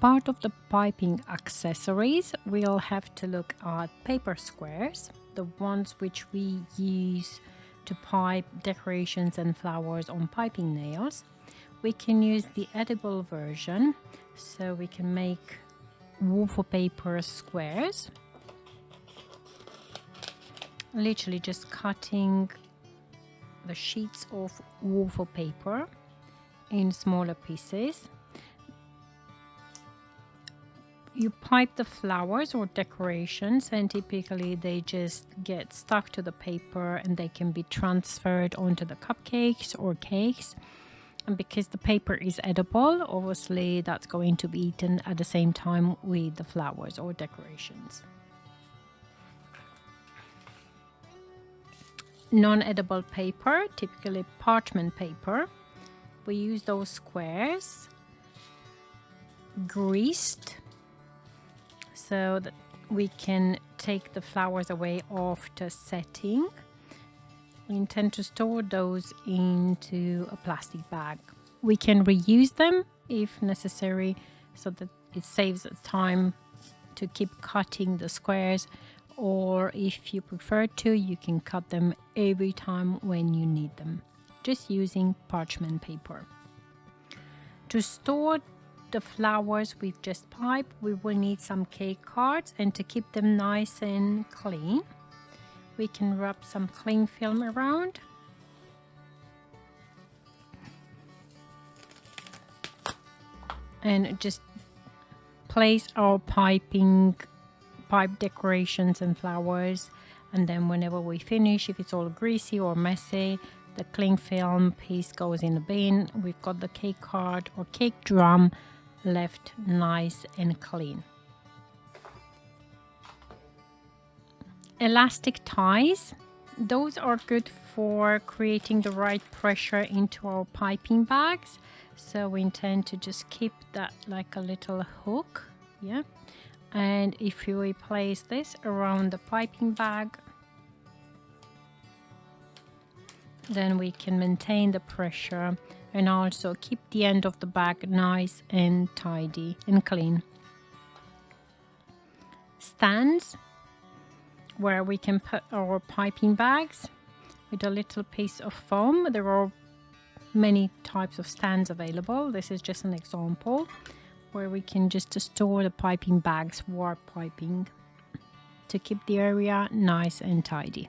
part of the piping accessories, we'll have to look at paper squares, the ones which we use to pipe decorations and flowers on piping nails. We can use the edible version, so we can make waffle paper squares. Literally just cutting the sheets of waffle paper in smaller pieces. You pipe the flowers or decorations, and typically they just get stuck to the paper and they can be transferred onto the cupcakes or cakes. And because the paper is edible, obviously that's going to be eaten at the same time with the flowers or decorations. Non-edible paper, typically parchment paper. We use those squares greased so that we can take the flowers away after setting. We intend to store those into a plastic bag. We can reuse them if necessary, so that it saves time to keep cutting the squares, or if you prefer to, you can cut them every time when you need them, just using parchment paper. To store the flowers we've just piped, we will need some cake cards, and to keep them nice and clean, we can wrap some cling film around. And just place our pipe decorations and flowers, and then whenever we finish, if it's all greasy or messy, the cling film piece goes in the bin. We've got the cake card or cake drum left nice and clean. Elastic ties, those are good for creating the right pressure into our piping bags. So we intend to just keep that like a little hook, yeah. And if we place this around the piping bag, then we can maintain the pressure and also keep the end of the bag nice and tidy and clean. Stands, where we can put our piping bags with a little piece of foam. There are many types of stands available. This is just an example where we can just store the piping bags, warp piping, to keep the area nice and tidy.